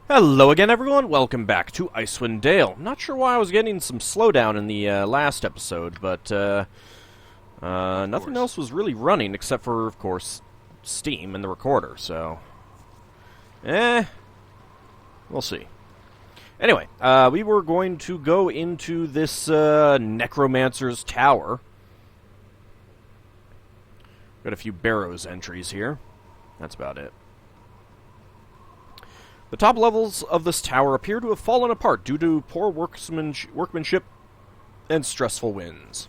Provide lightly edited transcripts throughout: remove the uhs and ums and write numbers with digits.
Hello again, everyone. Welcome back to Icewind Dale. Not sure why I was getting some slowdown in the last episode, but nothing else was really running except for, of course, Steam and the recorder, so... we'll see. Anyway, we were going to go into this necromancer's tower. Got a few Barrows entries here. That's about it. The top levels of this tower appear to have fallen apart due to poor workmanship and stressful winds.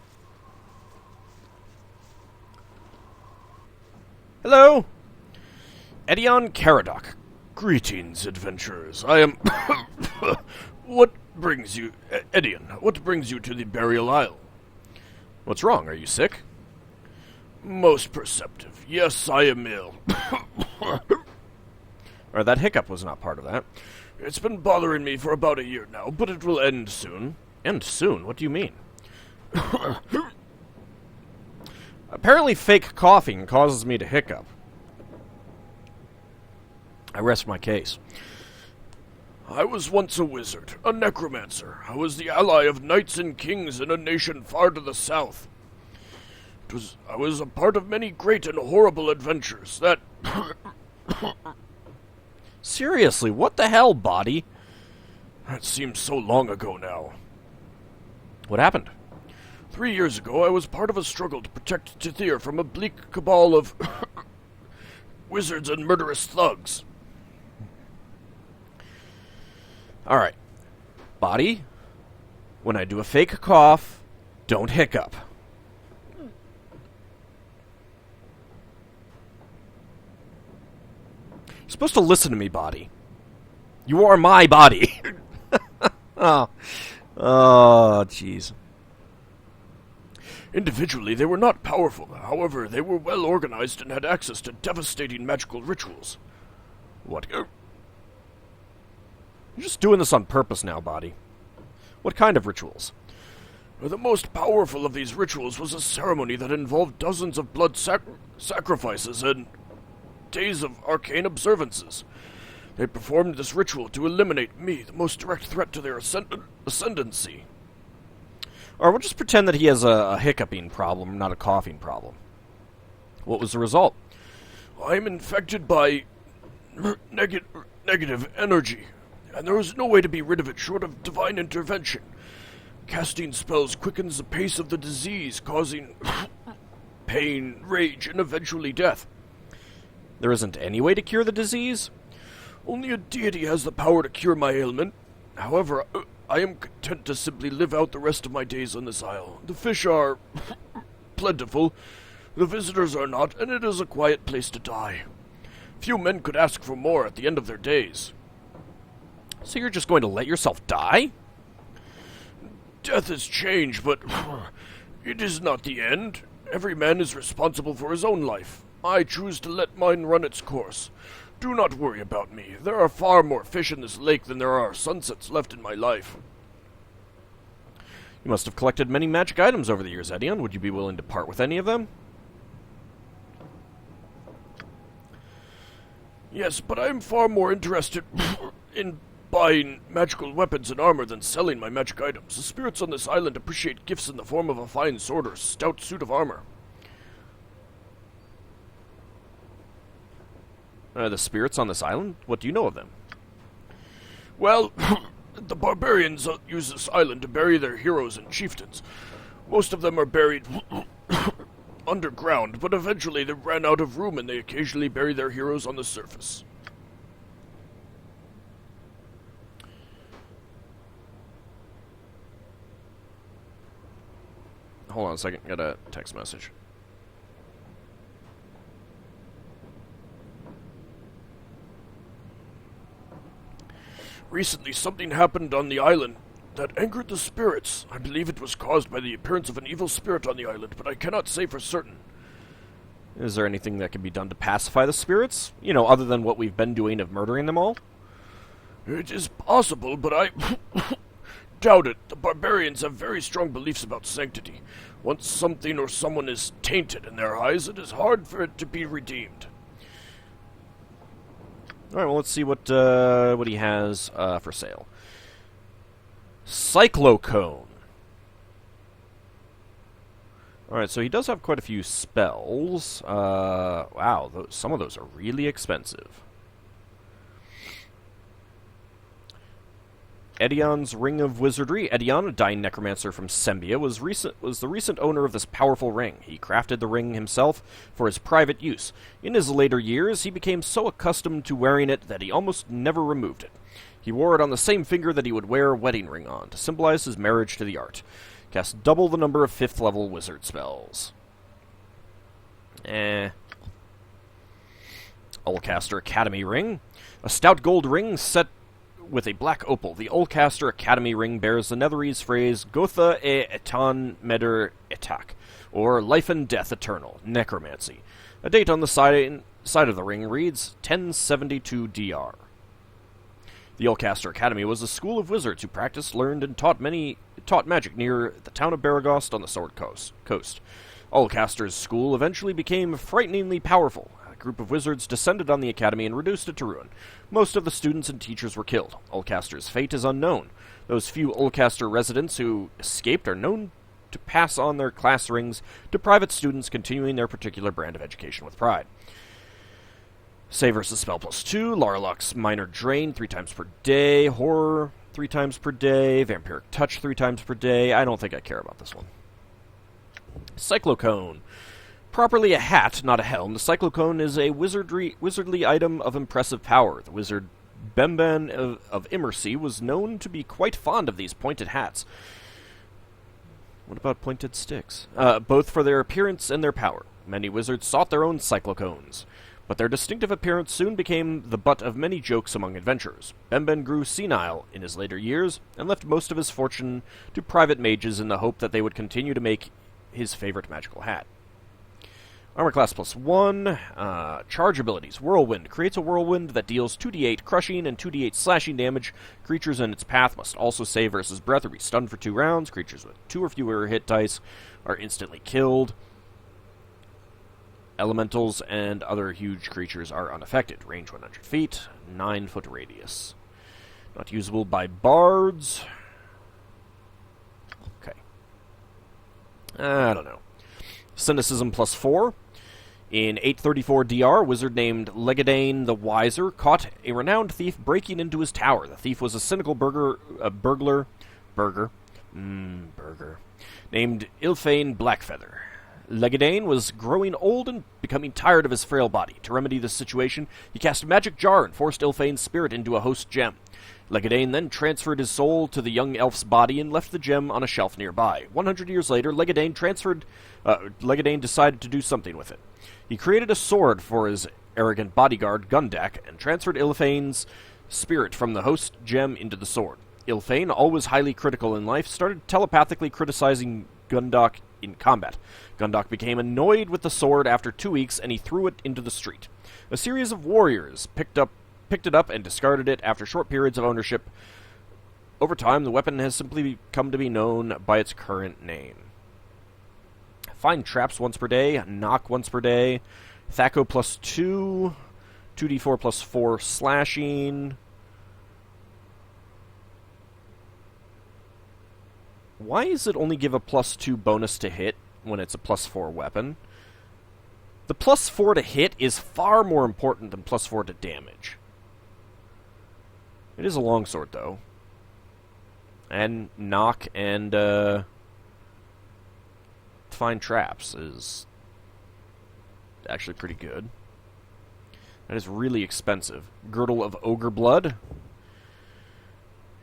Hello! Edion Caradoc. Greetings, adventurers. I am... What brings you... Edion, what brings you to the Burial Isle? What's wrong? Are you sick? Most perceptive. Yes, I am ill. Or that hiccup was not part of that. It's been bothering me for about a year now, but it will end soon. End soon? What do you mean? Apparently fake coughing causes me to hiccup. I rest my case. I was once a wizard, a necromancer. I was the ally of knights and kings in a nation far to the south. I was a part of many great and horrible adventures that... Seriously, what the hell, body? That seems so long ago now. What happened? 3 years ago, I was part of a struggle to protect Tithir from a bleak cabal of wizards and murderous thugs. Alright. Body, when I do a fake cough, don't hiccup. You're supposed to listen to me, body. You are my body. Oh, jeez. Individually, they were not powerful. However, they were well organized and had access to devastating magical rituals. What? You're just doing this on purpose now, body. What kind of rituals? The most powerful of these rituals was a ceremony that involved dozens of blood sacrifices and days of arcane observances. They performed this ritual to eliminate me, the most direct threat to their ascendancy. Or we'll just pretend that he has a hiccuping problem, not a coughing problem. What was the result? I'm infected by negative energy, and there is no way to be rid of it short of divine intervention. Casting spells quickens the pace of the disease, causing pain, rage, and eventually death. There isn't any way to cure the disease? Only a deity has the power to cure my ailment. However, I am content to simply live out the rest of my days on this isle. The fish are plentiful, the visitors are not, and it is a quiet place to die. Few men could ask for more at the end of their days. So you're just going to let yourself die? Death is change, but it is not the end. Every man is responsible for his own life. I choose to let mine run its course. Do not worry about me. There are far more fish in this lake than there are sunsets left in my life. You must have collected many magic items over the years, Edion. Would you be willing to part with any of them? Yes, but I am far more interested in buying magical weapons and armor than selling my magic items. The spirits on this island appreciate gifts in the form of a fine sword or a stout suit of armor. The spirits on this island? What do you know of them? Well, the barbarians use this island to bury their heroes and chieftains. Most of them are buried underground, but eventually they ran out of room and they occasionally bury their heroes on the surface. Hold on a second, got a text message. Recently, something happened on the island that angered the spirits. I believe it was caused by the appearance of an evil spirit on the island, but I cannot say for certain. Is there anything that can be done to pacify the spirits? You know, other than what we've been doing of murdering them all? It is possible, but I doubt it. The barbarians have very strong beliefs about sanctity. Once something or someone is tainted in their eyes, it is hard for it to be redeemed. Alright, well, let's see what he has for sale. Cyclocone. Alright, so he does have quite a few spells. Wow, some of those are really expensive. Edion's Ring of Wizardry. Edion, a dying necromancer from Sembia, was the recent owner of this powerful ring. He crafted the ring himself for his private use. In his later years, he became so accustomed to wearing it that he almost never removed it. He wore it on the same finger that he would wear a wedding ring on, to symbolize his marriage to the art. Cast double the number of 5th level wizard spells. Oldcaster Academy Ring. A stout gold ring set with a black opal. The Oldcaster Academy Ring bears the Netherese phrase Gotha e etan meder etak, or Life and Death Eternal, Necromancy. A date on the side of the ring reads 1072 DR. The Oldcaster Academy was a school of wizards who practiced, learned, and taught magic near the town of Baragost on the Sword Coast. Oldcaster's school eventually became frighteningly powerful. A group of wizards descended on the academy and reduced it to ruin. Most of the students and teachers were killed. Oldcaster's fate is unknown. Those few Oldcaster residents who escaped are known to pass on their class rings to private students, continuing their particular brand of education with pride. Save versus spell +2, Larlock's Minor Drain 3 times per day, Horror 3 times per day, Vampiric Touch 3 times per day. I don't think I care about this one. Cyclocone. Properly a hat, not a helm, the Cyclocone is a wizardly item of impressive power. The wizard Bemben of Immercy was known to be quite fond of these pointed hats. What about pointed sticks? Both for their appearance and their power. Many wizards sought their own Cyclocones, but their distinctive appearance soon became the butt of many jokes among adventurers. Bemben grew senile in his later years, and left most of his fortune to private mages in the hope that they would continue to make his favorite magical hat. Armor class +1, charge abilities. Whirlwind. Creates a whirlwind that deals 2d8 crushing and 2d8 slashing damage. Creatures in its path must also save versus breath or be stunned for 2 rounds. Creatures with 2 or fewer hit dice are instantly killed. Elementals and other huge creatures are unaffected. Range 100 feet, 9-foot radius. Not usable by bards. Okay. I don't know. Cynicism +4. In 834 DR, a wizard named Legadane the Wiser caught a renowned thief breaking into his tower. The thief was a cynical burglar named Ilfane Blackfeather. Legadane was growing old and becoming tired of his frail body. To remedy this situation, he cast a magic jar and forced Ilfane's spirit into a host gem. Legadane then transferred his soul to the young elf's body and left the gem on a shelf nearby. 100 years later, Legadane decided to do something with it. He created a sword for his arrogant bodyguard, Gundak, and transferred Ilfane's spirit from the host gem into the sword. Ilfane, always highly critical in life, started telepathically criticizing Gundak in combat. Gundak became annoyed with the sword after 2 weeks, and he threw it into the street. A series of warriors picked it up and discarded it after short periods of ownership. Over time, the weapon has simply come to be known by its current name. Find traps once per day, knock once per day, Thaco +2, 2d4 +4 slashing. Why does it only give a +2 bonus to hit when it's a +4 weapon? The +4 to hit is far more important than +4 to damage. It is a longsword, though. And knock and find traps is actually pretty good. That is really expensive. Girdle of Ogre Blood.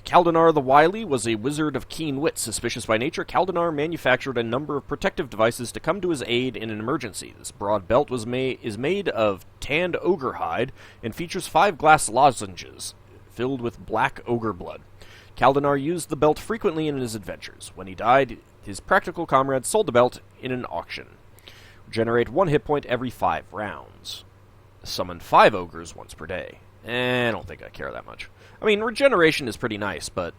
Kaldanar the Wily was a wizard of keen wit. Suspicious by nature, Kaldanar manufactured a number of protective devices to come to his aid in an emergency. This broad belt is made of tanned ogre hide and features 5 glass lozenges filled with black ogre blood. Kaldanar used the belt frequently in his adventures. When he died, his practical comrades sold the belt in an auction. Generate 1 hit point every 5 rounds. Summon 5 ogres once per day. I don't think I care that much. I mean, regeneration is pretty nice, but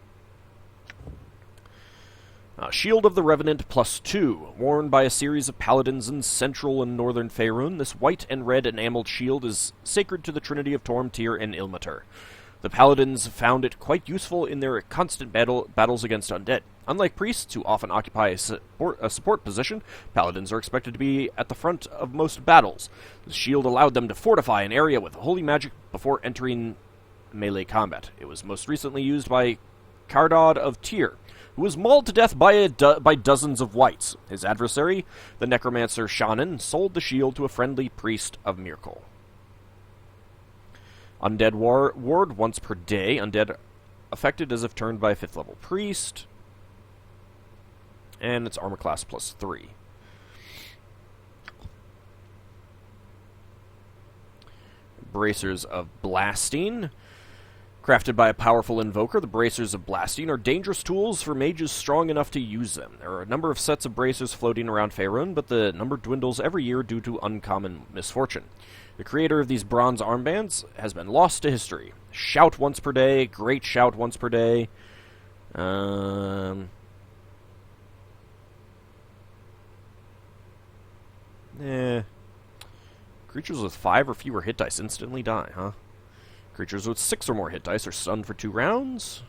Shield of the Revenant +2. Worn by a series of paladins in central and northern Faerun, this white and red enameled shield is sacred to the trinity of Torm, Tyr, and Ilmater. The paladins found it quite useful in their constant battles against undead. Unlike priests, who often occupy a support position, paladins are expected to be at the front of most battles. The shield allowed them to fortify an area with holy magic before entering melee combat. It was most recently used by Cardod of Tyr, who was mauled to death by dozens of wights. His adversary, the necromancer Shannon, sold the shield to a friendly priest of Mirkul. Undead ward once per day. Undead affected as if turned by a 5th level priest. And it's armor class +3. Bracers of Blasting. Crafted by a powerful invoker, the Bracers of Blasting are dangerous tools for mages strong enough to use them. There are a number of sets of bracers floating around Faerun, but the number dwindles every year due to uncommon misfortune. The creator of these bronze armbands has been lost to history. Shout once per day, great shout once per day. Creatures with 5 or fewer hit dice instantly die, huh? Creatures with 6 or more hit dice are stunned for 2 rounds.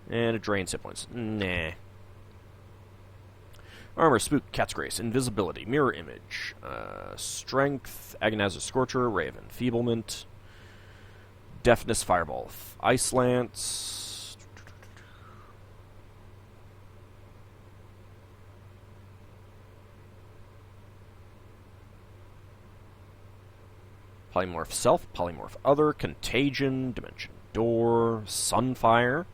And it drains hit points. Nah. Armor, Spook, Cat's Grace, Invisibility, Mirror Image, Strength, Agonizer Scorcher, Ray of Enfeeblement, Deafness, Fireball, Ice Lance, Polymorph Self, Polymorph Other, Contagion, Dimension Door, Sunfire.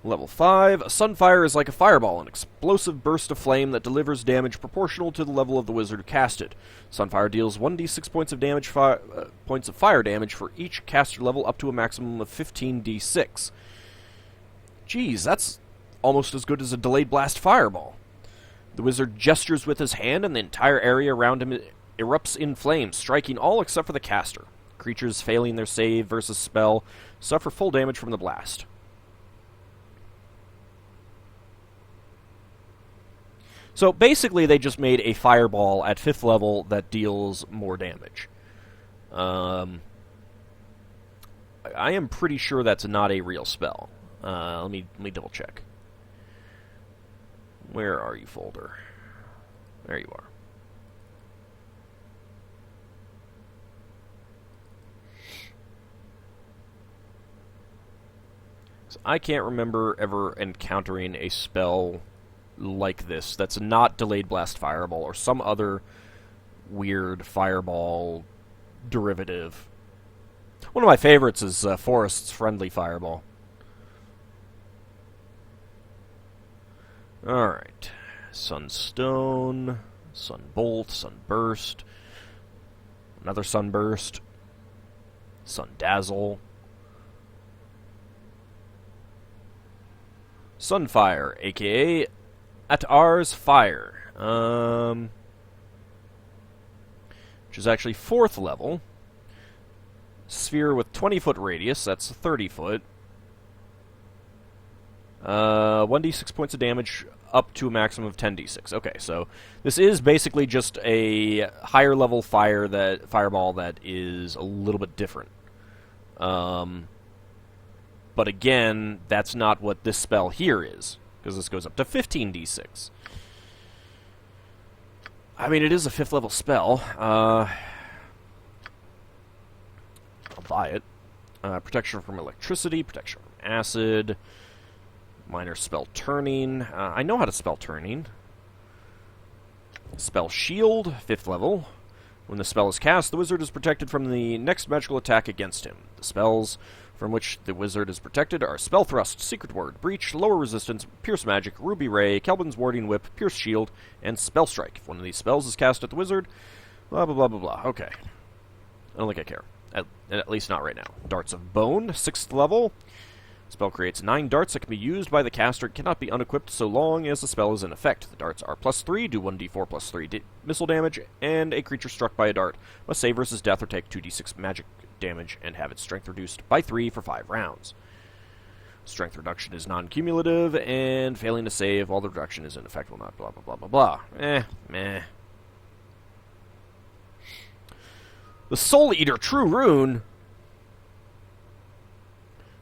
Level 5. A Sunfire is like a fireball, an explosive burst of flame that delivers damage proportional to the level of the wizard who cast it. Sunfire deals 1d6 points of damage, points of fire damage for each caster level up to a maximum of 15d6. Jeez, that's almost as good as a delayed blast fireball. The wizard gestures with his hand, and the entire area around him erupts in flames, striking all except for the caster. Creatures failing their save versus spell suffer full damage from the blast. So basically they just made a fireball at 5th level that deals more damage. I am pretty sure that's not a real spell. Let me double check. Where are you, folder? There you are. So I can't remember ever encountering a spell like this that's not Delayed Blast Fireball or some other weird fireball derivative. One of my favorites is Forest's Friendly Fireball. Alright. Sunstone, Sunbolt, Sunburst, another Sunburst, Sundazzle, Sunfire, aka Atar's Fire, which is actually 4th level. Sphere with 20-foot radius, that's 30 foot. 1d6 points of damage up to a maximum of 10d6. Okay, so this is basically just a higher level fireball that is a little bit different. But again, that's not what this spell here is, because this goes up to 15d6. I mean, it is a 5th level spell. I'll buy it. Protection from electricity, protection from acid, minor spell turning. I know how to spell turning. Spell shield, 5th level. When the spell is cast, the wizard is protected from the next magical attack against him. The spells from which the wizard is protected are Spell Thrust, Secret Word, Breach, Lower Resistance, Pierce Magic, Ruby Ray, Kelvin's Warding Whip, Pierce Shield, and Spell Strike. If one of these spells is cast at the wizard, blah blah blah blah blah. Okay. I don't think I care. At least not right now. Darts of Bone, 6th level. Spell creates 9 darts that can be used by the caster and cannot be unequipped so long as the spell is in effect. The darts are +3, do 1d4 +3 missile damage, and a creature struck by a dart must save versus death or take 2d6 magic damage and have its strength reduced by 3 for 5 rounds. Strength reduction is non-cumulative, and failing to save while the reduction is in effect will not blah blah blah blah blah. Meh. The Soul Eater True Rune.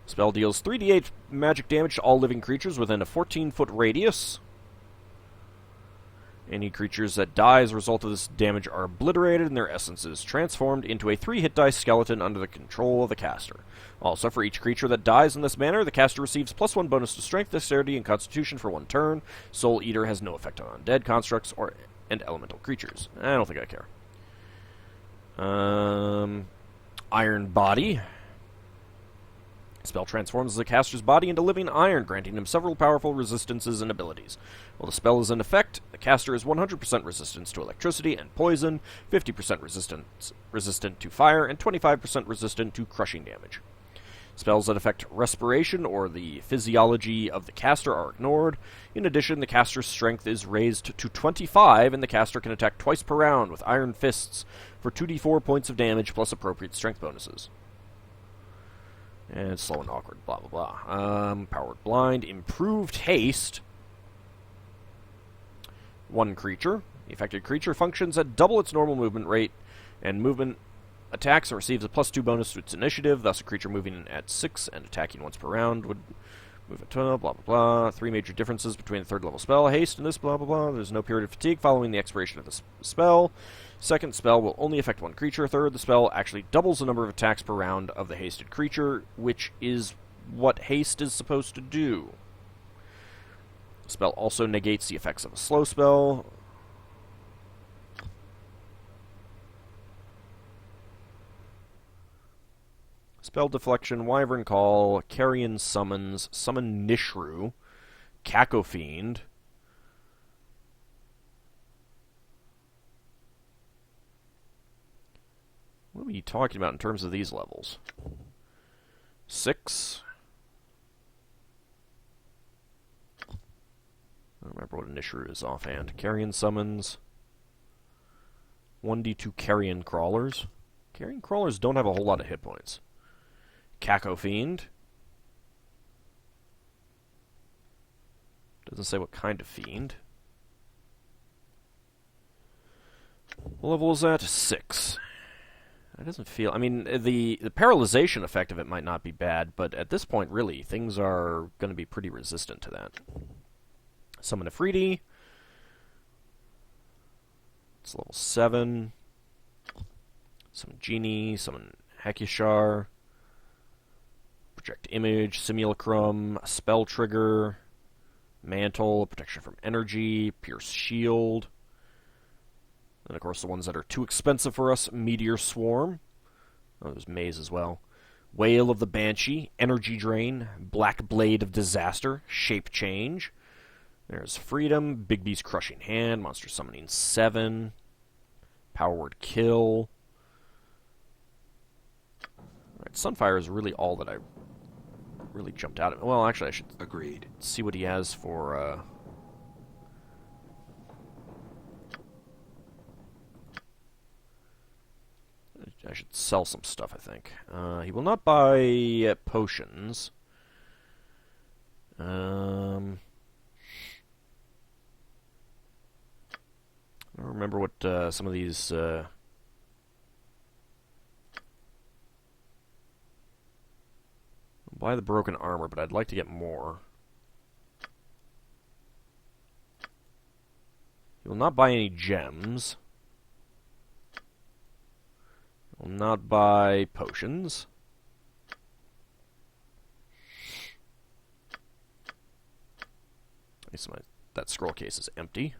Spell deals 3d8 magic damage to all living creatures within a 14-foot radius. Any creatures that die as a result of this damage are obliterated and their essence is transformed into a 3-hit dice skeleton under the control of the caster. Also, for each creature that dies in this manner, the caster receives +1 bonus to Strength, Dexterity, and Constitution for 1 turn. Soul Eater has no effect on undead constructs and elemental creatures. I don't think I care. Iron Body. Spell transforms the caster's body into living iron, granting him several powerful resistances and abilities. While the spell is in effect, the caster is 100% resistance to electricity and poison, 50% resistant to fire, and 25% resistant to crushing damage. Spells that affect respiration or the physiology of the caster are ignored. In addition, the caster's strength is raised to 25, and the caster can attack twice per round with iron fists for 2d4 points of damage plus appropriate strength bonuses. And slow and awkward, blah blah blah. Powered Blind, improved haste. 1 creature. The affected creature functions at double its normal movement rate, and movement attacks and receives a +2 bonus to its initiative. Thus, a creature moving at 6 and attacking once per round would move at 12, blah blah blah. 3 major differences between the 3rd level spell, haste, and this, blah blah blah. There's no period of fatigue following the expiration of the spell. 2nd spell will only affect 1 creature. 3rd, the spell actually doubles the number of attacks per round of the hasted creature, which is what haste is supposed to do. The spell also negates the effects of a slow spell. Spell Deflection, Wyvern Call, Carrion Summons, Summon Nishru, Cacofiend. What are we talking about in terms of these levels? 6. I don't remember what a Nishru is offhand. Carrion Summons. 1d2 Carrion Crawlers. Carrion Crawlers don't have a whole lot of hit points. Cacofiend. Doesn't say what kind of fiend. What level is that? 6. That doesn't feel... I mean, the paralyzation effect of it might not be bad, but at this point, really, things are going to be pretty resistant to that. Summon Afridi. It's level 7. Summon Genie. Summon Hekishar. Project Image. Simulacrum. Spell Trigger. Mantle. Protection from Energy. Pierce Shield. And, of course, the ones that are too expensive for us, Meteor Swarm. Oh, there's Maze as well. Wail of the Banshee, Energy Drain, Black Blade of Disaster, Shape Change. There's Freedom, Bigby's Crushing Hand, Monster Summoning 7, Power Word Kill. Alright, Sunfire is really all that I really jumped out at. Well, actually, I should see what he has for... I should sell some stuff, I think. He will not buy potions. I don't remember what some of these... I'll buy the broken armor, but I'd like to get more. He will not buy any gems. Will not buy potions. That scroll case is empty.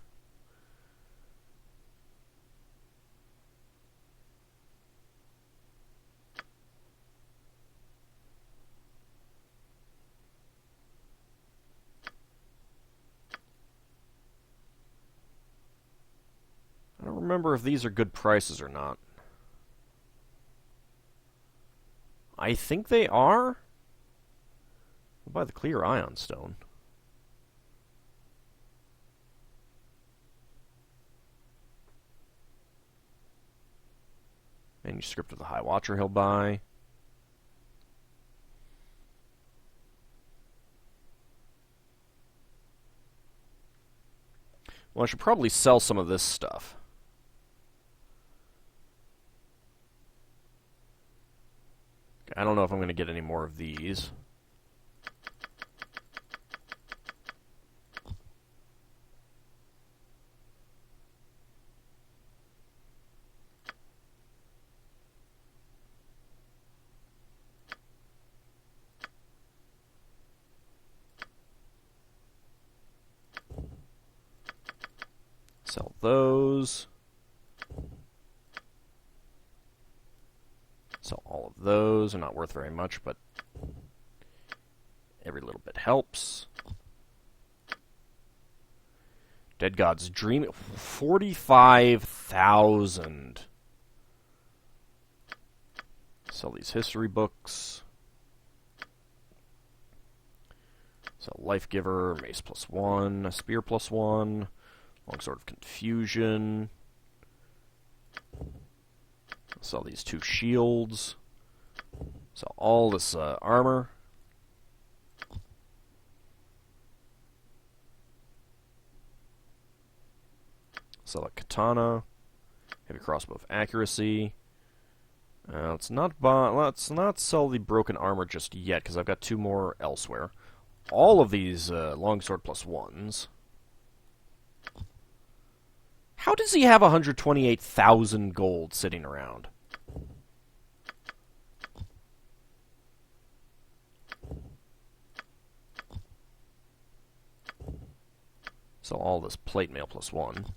I don't remember if these are good prices or not. I think they are. I'll buy the clear ion stone. Manuscript of the High Watcher he'll buy. Well, I should probably sell some of this stuff. I don't know if I'm going to get any more of these. Sell those. Sell all of those. They're not worth very much, but every little bit helps. Dead God's Dream. 45,000. Sell these history books. Sell Life Giver, Mace +1, Spear +1, Longsword of Confusion. Sell these 2 shields. Sell all this armor. Sell a katana. Heavy crossbow of accuracy. Let's not sell the broken armor just yet, because I've got 2 more elsewhere. All of these longsword +1s. How does he have 128,000 gold sitting around? So all this plate mail +1.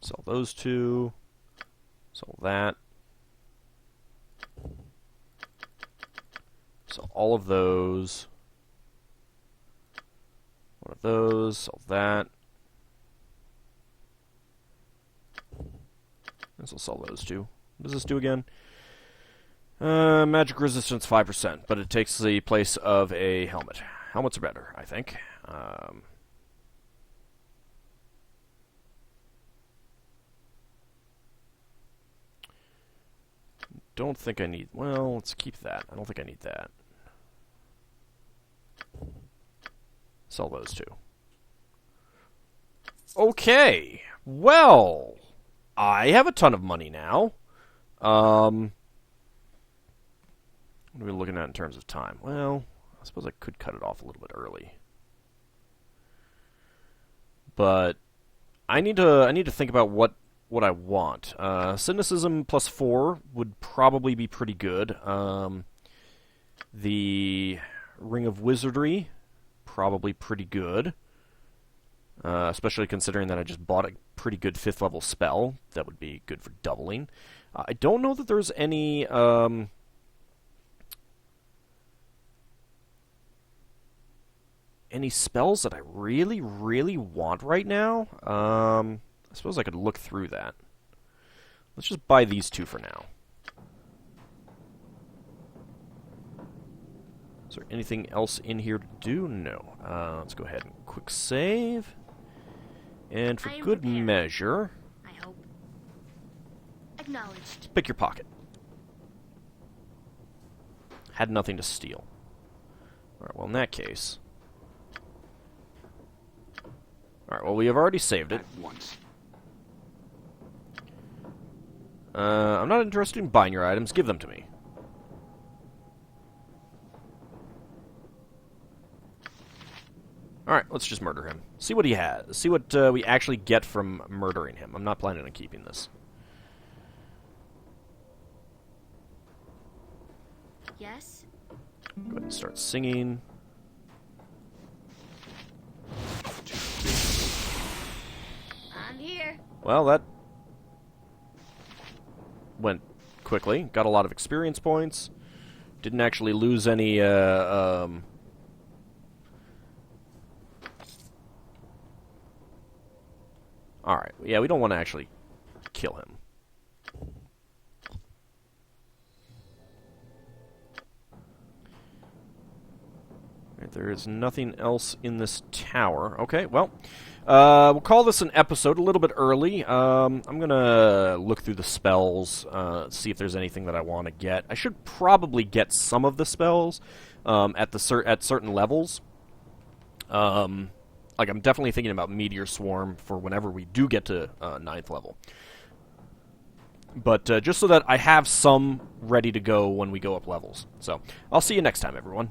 Sell those 2. Sell that. Sell all of those. One of those. Sell that. This will sell those 2. What does this do again? Magic resistance 5%, but it takes the place of a helmet. Helmets are better, I think. Don't think I need... Well, let's keep that. I don't think I need that. Sell those 2. Okay. Well, I have a ton of money now. What are we looking at in terms of time? Well, I suppose I could cut it off a little bit early. But I need to think about what I want. Cynicism +4 would probably be pretty good. The Ring of Wizardry, probably pretty good. Especially considering that I just bought a pretty good 5th level spell. That would be good for doubling. I don't know that there's any... any spells that I really, really want right now. I suppose I could look through that. Let's just buy these 2 for now. Is there anything else in here to do? No. Let's go ahead and quick save. And for good measure... I hope. Acknowledged. Pick your pocket. Had nothing to steal. Alright, well in that case... Alright, well we have already saved it. I'm not interested in buying your items. Give them to me. Alright, let's just murder him. See what he has. See what we actually get from murdering him. I'm not planning on keeping this. Yes? Go ahead and start singing. I'm here. Well, that went quickly. Got a lot of experience points. Didn't actually lose any, Alright, yeah, we don't want to actually kill him. Right, there is nothing else in this tower. Okay, well, We'll call this an episode a little bit early. I'm gonna look through the spells, see if there's anything that I want to get. I should probably get some of the spells at certain levels. Like, I'm definitely thinking about Meteor Swarm for whenever we do get to 9th level. But just so that I have some ready to go when we go up levels. So, I'll see you next time, everyone.